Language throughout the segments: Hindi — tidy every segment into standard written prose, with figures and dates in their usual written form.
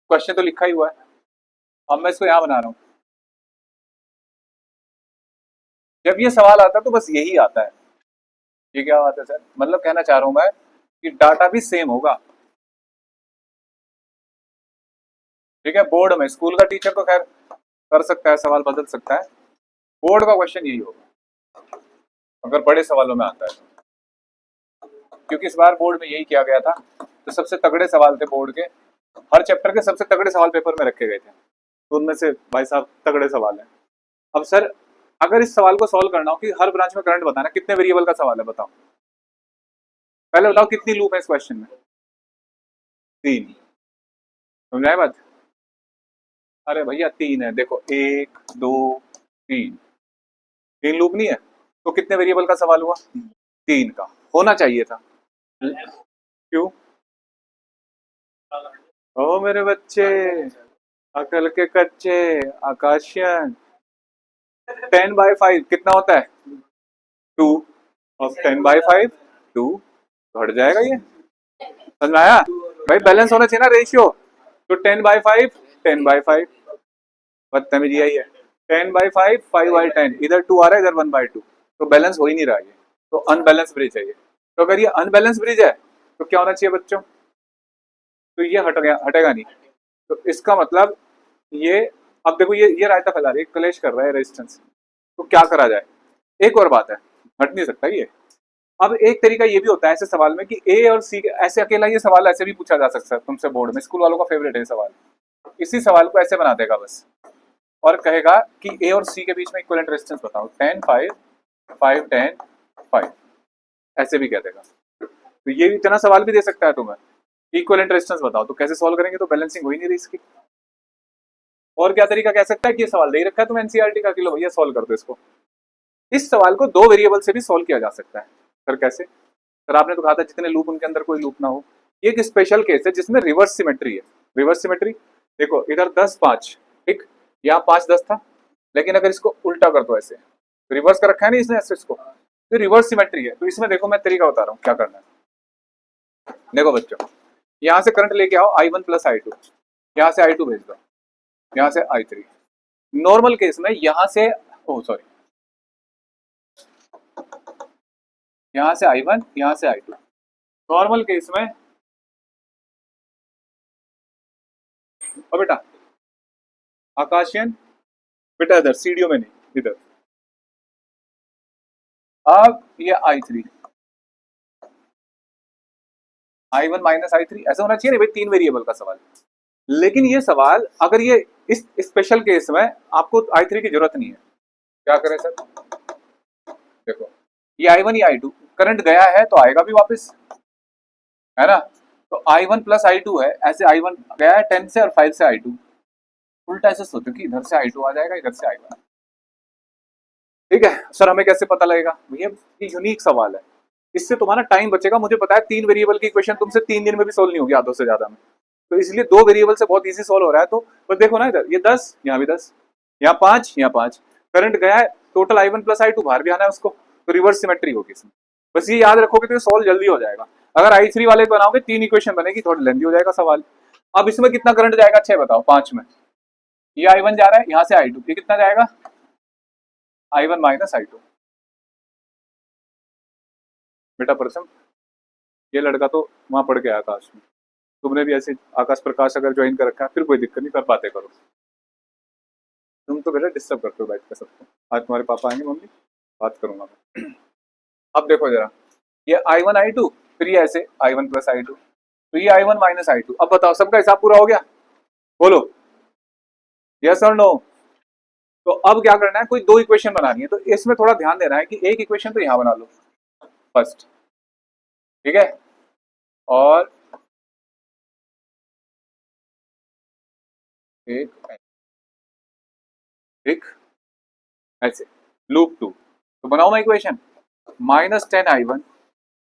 क्वेश्चन तो लिखा ही हुआ है, अब मैं इसको यहाँ बना रहा हूँ। जब ये सवाल आता है तो बस यही आता है। ये क्या बात है सर, मतलब कहना चाह रहा हूँ मैं कि डाटा भी सेम होगा। ठीक है, बोर्ड में स्कूल का टीचर तो खैर कर सकता है, सवाल बदल सकता है, बोर्ड का क्वेश्चन यही होगा अगर बड़े सवालों में आता है तो। क्योंकि इस बार बोर्ड में यही किया गया था, तो सबसे तगड़े सवाल थे बोर्ड के, हर चैप्टर के सबसे तगड़े सवाल पेपर में रखे गए थे, तो उनमें से भाई साहब तगड़े सवाल हैं। अब सर अगर इस सवाल को सॉल्व करना हो कि हर ब्रांच में करंट बताना, कितने वेरिएबल का सवाल है बताओ, पहले बताओ कितनी लूप है इस क्वेश्चन में? 3। समझाए बात? अरे भैया 3 है, देखो 1 2 3, 3 लूप नहीं है तो कितने वेरिएबल का सवाल हुआ? 3 का होना चाहिए था। क्यों? ओ मेरे बच्चे, अकल के कच्चे, आकाशियन। 10/5 कितना होता है? 2। और 10/5 2, तो हट जाएगा ये। समझ में आया? भाई बैलेंस होना चाहिए ना रेशियो, तो 10/5 10/5, बदतमीजी आई है। 10/5 5/10, इधर 2 आ रहा है इधर 1/2, तो बैलेंस हो ही नहीं रहा है, तो अनबैलेंस ब्रिज है ये। तो अगर ये अनबैलेंस ब्रिज है तो क्या होना चाहिए बच्चों? तो ये हट गया, हटेगा नहीं, तो इसका मतलब ये, अब देखो ये रायता फैला रही है, कलेश कर रहा है रेजिस्टेंस, तो क्या करा जाए? एक और बात है, हट नहीं सकता ये। अब एक तरीका ये भी होता है ऐसे सवाल में कि ए और सी ऐसे अकेला, ये सवाल ऐसे भी पूछा जा सकता है तुमसे बोर्ड में, स्कूल वालों का फेवरेट है सवाल। इसी सवाल को ऐसे बना देगा बस, और कहेगा कि ए और सी के बीच में इक्विवेलेंट रेजिस्टेंस बताओ, 10 5 5 10 5, ऐसे भी कह देगा। तो ये इतना सवाल भी दे सकता है तुम्हें, इक्विवेलेंट रेजिस्टेंस बताओ, तो कैसे सॉल्व करेंगे? तो बैलेंसिंग हो ही नहीं रही इसकी। और क्या तरीका कह सकता है कि ये सवाल दे ही रखा है तुम एनसीईआरटी का, कि लो भैया सॉल्व कर दो इसको। इस सवाल को 2 वेरिएबल से भी सॉल्व किया जा सकता है। सर कैसे? सर आपने तो कहा था जितने लूप उनके अंदर कोई लूप ना हो। ये एक स्पेशल केस है जिसमें रिवर्स सिमेट्री है। रिवर्स सिमेट्री देखो, इधर 10 5, ठीक, यहाँ 5 10 था, लेकिन अगर इसको उल्टा कर दो ऐसे, रिवर्स कर रखा है ना इसने ऐसे इसको, तो रिवर्स सिमेट्री है। तो इसमें देखो मैं तरीका बता रहा हूँ क्या करना है। देखो बच्चों, यहाँ से करंट लेके आओ I1 + I2, यहाँ से I2 भेज दो, यहाँ से I3। नॉर्मल केस में यहाँ से, ओ सॉरी, यहाँ से I1 यहाँ से I2। नॉर्मल केस में, और बेटा आकाशियन, बेटा इधर सीढ़ियों में नहीं, इधर। अब ये I3, I1 - I3 ऐसा होना चाहिए ना भाई, 3 वेरिएबल का सवाल। लेकिन ये सवाल अगर ये इस स्पेशल केस में आपको I3 की जरूरत नहीं है, क्या करें सर? देखो ये I1 या I2, करंट गया है तो आएगा भी वापस, है ना? तो I1 + I2 है, ऐसे I1 गया है 10 से और 5 से I2, उल्टा ऐसे सोचो कि इधर से I2 आ जाएगा, इधर से I1। ठीक है सर, हमें कैसे पता लगेगा? भैया ये यूनिक सवाल है, इससे तुम्हारा टाइम बचेगा। मुझे पता है 3 वेरिएबल की इक्वेशन तुमसे 3 दिन में भी सोल्व नहीं होगी आधों से ज्यादा में, तो इसलिए 2 वेरिएबल से बहुत इजी सोल्व हो रहा है। तो बस देखो ना, इधर ये 10, यहाँ भी 10, यहाँ 5, यहाँ 5, करंट गया है, टोटल I1 + I2 बाहर भी आना है उसको, तो रिवर्स सिमेट्री होगी इसमें। बस ये याद रखोगे तो सोल्व जल्दी हो जाएगा। अगर I3 वाले बनाओगे 3 इक्वेशन बनेगी, थोड़ा लेंदी हो जाएगा सवाल। अब इसमें कितना करंट जाएगा? अच्छा बताओ, 5 में ये I1 जा रहा है, यहाँ से I2, ये कितना जाएगा? I1 - I2। बेटा प्रथम, ये लड़का तो वहां पढ़ के आया आकाश में, तुमने भी ऐसे आकाश प्रकाश अगर ज्वाइन कर रखा है फिर कोई दिक्कत नहीं, कर बातें करो। तुम तो बेटा डिस्टर्ब करते हो बैठ के सबको। आज तुम्हारे पापा आएंगे मम्मी, बात करूंगा मैं। अब देखो जरा, ये I1 I2, फिर ये ऐसे I1 + I2, तो ये I1 - I2। अब बताओ सबका हिसाब पूरा हो गया? बोलो यस और नो। तो अब क्या करना है, कोई 2 इक्वेशन बनानी है, तो इसमें थोड़ा ध्यान देना है कि एक इक्वेशन तो यहाँ बना लो फर्स्ट, ठीक है, और एक, ठीक, ऐसे लूप 2, तो बनाओ मैं इक्वेशन -10I1।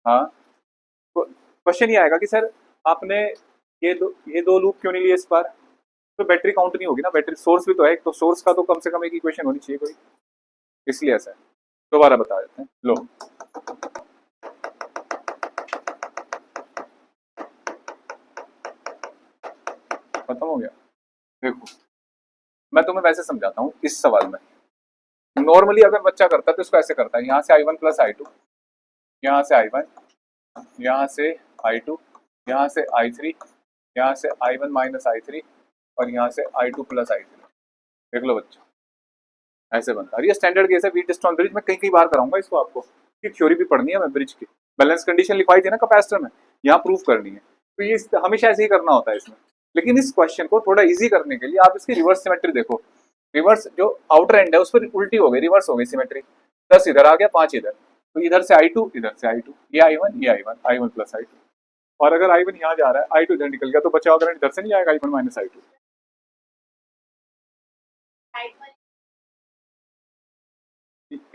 हाँ, क्वेश्चन ये आएगा कि सर आपने ये दो लूप क्यों नहीं लिए इस बार? तो बैटरी काउंट नहीं होगी ना, बैटरी सोर्स भी तो है, तो सोर्स का तो कम से कम एक इक्वेशन होनी चाहिए कोई, इसलिए ऐसा है। दोबारा बता देते हैं, लो खत्म हो गया। देखो मैं तुम्हें वैसे समझाता हूँ इस सवाल में। नॉर्मली अगर बच्चा करता है तो इसको ऐसे करता है, यहाँ से I1 प्लस I2, यहाँ से I1, यहाँ से I2, यहाँ से I3, यहाँ से I1 माइनस I3 और यहाँ से I2 प्लस I3। देख लो बच्चों ऐसे बनता है। ये स्टैंडर्ड केस है व्हीटस्टोन ब्रिज में, कई कई बार कराऊंगा इसको आपको, कि थ्योरी भी पढ़नी है मैं ब्रिज की। बैलेंस कंडीशन लिखवाई थी ना कैपेसिटर में, यहाँ प्रूफ करनी है, तो ये हमेशा ऐसे ही करना होता है इसमें। लेकिन इस क्वेश्चन को थोड़ा इजी करने के लिए आप इसकी रिवर्स सिमेट्री देखो। रिवर्स जो आउटर एंड है उस पर उल्टी हो गई, रिवर्स हो गई सिमेट्री। 10 इधर आ गया, 5 इधर, तो इधर से I2, इधर से I2, ये I1, ये I1, I1 प्लस I2। और अगर I1 यहाँ जा रहा है, I2 इधर निकल गया, तो बचा करंट इधर से नहीं आएगा, I1 माइनस I2।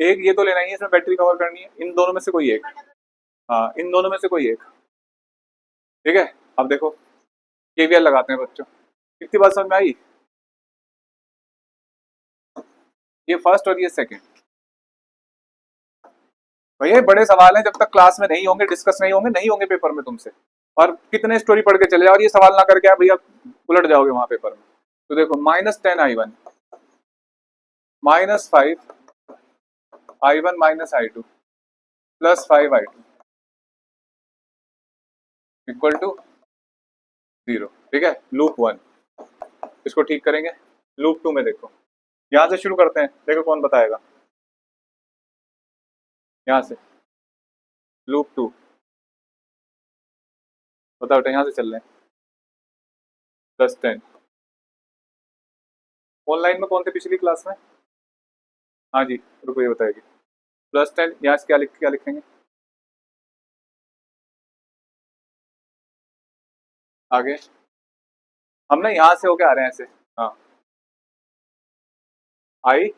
एक ये तो लेना ही है, इसमें बैटरी कवर करनी है, इन दोनों में से कोई एक। हाँ इन दोनों में से कोई एक, ठीक है। अब देखो केवीएल लगाते हैं बच्चों, कितनी बात समझ में आई? ये फर्स्ट और ये सेकंड। भैया बड़े सवाल हैं, जब तक क्लास में नहीं होंगे, डिस्कस नहीं होंगे, नहीं होंगे पेपर में तुमसे। और कितने स्टोरी पढ़ के चले जाओ और ये सवाल ना करके आप भैया उलट जाओगे वहां पेपर में। तो देखो -10 I1 -5 I1 minus I2 plus 5 I2 equal to 0, ठीक है। लूप 1 इसको ठीक करेंगे। लूप 2 में देखो, यहां से शुरू करते हैं, देखो कौन बताएगा। यहां से लूप 2 बताओ बेटा, यहां से चल रहे हैं। +10 ऑनलाइन में कौन थे पिछली क्लास में? हाँ जी रुको ये बताएगी। +10 यहाँ से क्या लिखेंगे आगे? हम ना यहाँ से होके आ रहे हैं ऐसे। हाँ I,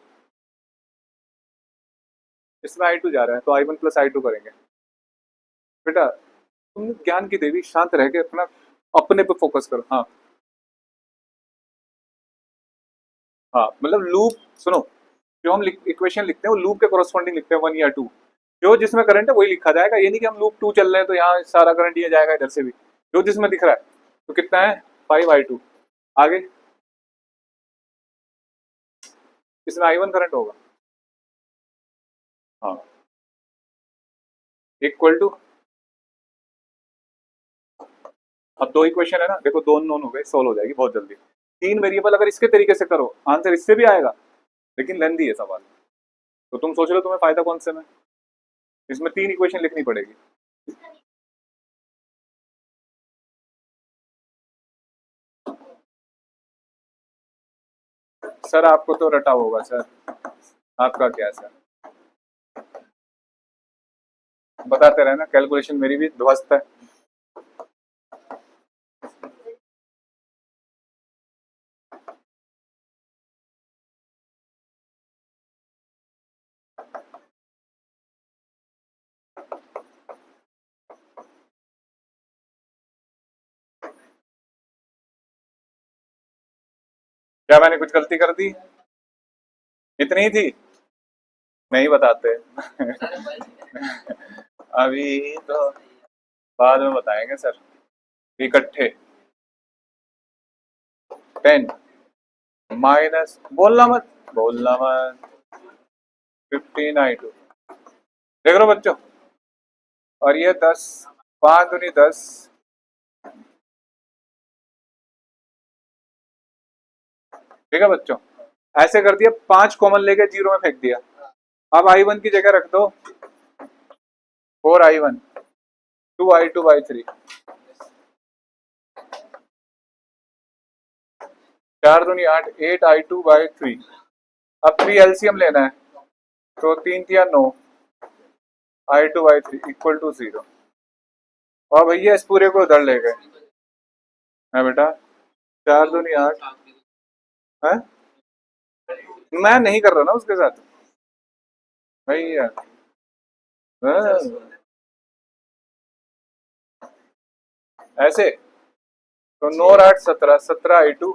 इसमें I2 जा रहा है, तो I1 प्लस I2 करेंगे। बेटा तुम ज्ञान की देवी, शांत रह के अपना अपने पे फोकस करो। हाँ हाँ मतलब लूप सुनो, जो हम इक्वेशन लिखते हैं वो लूप के कोरस्पॉन्डिंग लिखते हैं, 1 या 2। जो जिसमें करंट है वही लिखा जाएगा, ये नहीं कि हम लूप 2 चल रहे हैं तो यहाँ सारा करंट ये जाएगा इधर से भी, जो जिसमें दिख रहा है। तो कितना है 5 I2, आगे इसमें I1 करंट होगा, हाँ इक्वल टू। अब 2 इक्वेशन है ना, देखो 2 नॉन हो गए, सोल्व हो जाएगी बहुत जल्दी। 3 वेरिएबल अगर इसके तरीके से करो आंसर इससे भी आएगा, लेकिन लेंदी है सवाल। तो तुम सोच लो तुम्हें फायदा कौन से में, इसमें 3 इक्वेशन लिखनी पड़ेगी। सर आपको तो रटा होगा सर, आपका क्या सर, बताते रहना, कैलकुलेशन मेरी भी ध्वस्त है। क्या मैंने कुछ गलती कर दी? इतनी ही थी, नहीं बताते अभी तो बाद में बताएंगे सर, इकट्ठे। 10 माइनस, बोलना मत 15 I2, देख लो बच्चों। और ये 10, 5 दूनी 10, ठीक है बच्चों। ऐसे कर दिया, 5 कॉमन लेके 0 में फेंक दिया। अब I1 की जगह रख दो 4I1 2I2/3, 4 दूनी 8, 8I2/3। अब 3 एलसीएम लेना है, तो 3 तिया 9, I2/3 इक्वल टू 0। और भैया इस पूरे को उधर ले गए, है बेटा 4 दूनी 8 है। मैं नहीं कर रहा ना उसके साथ भैया, हाँ, ऐसे तो 9 और 8 17, 17I2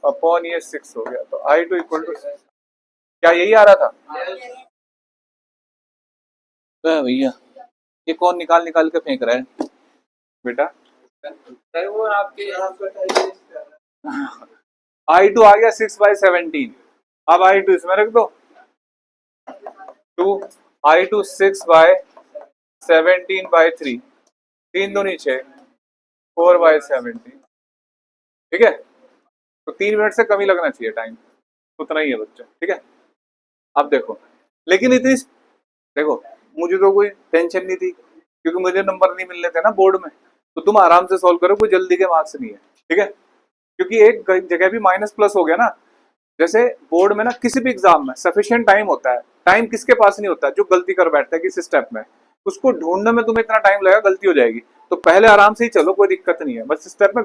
अपॉन ये 6 हो गया, तो I2 इक्वल टू, क्या यही आ रहा था? भैया ये कौन निकाल निकाल के फेंक रहा है बेटा? सर वो आपके I2 आ गया 6/17। अब I2 इसमें रख दो 2, I2 6/17/3, 3 दूनी 6, 4/17। ठीक है, तो 3 मिनट से कम ही लगना चाहिए टाइम, उतना ही है बच्चों। ठीक है, अब देखो, लेकिन इतनी देखो, मुझे तो कोई टेंशन नहीं थी क्योंकि मुझे नंबर नहीं मिलने थे ना बोर्ड में, तो तुम आराम से सॉल्व करो, कोई जल्दी के मार्क्स नहीं है। ठीक है, क्योंकि एक जगह भी माइनस प्लस हो गया ना, जैसे बोर्ड में ना किसी भी एग्जाम में सफिशिएंट टाइम होता है, टाइम किसके पास नहीं होता, जो गलती कर बैठता है किसी स्टेप में, उसको ढूंढने में तुम्हें इतना टाइम लगेगा, गलती हो जाएगी। तो पहले आराम से ही चलो, कोई दिक्कत नहीं है, बस स्टेप में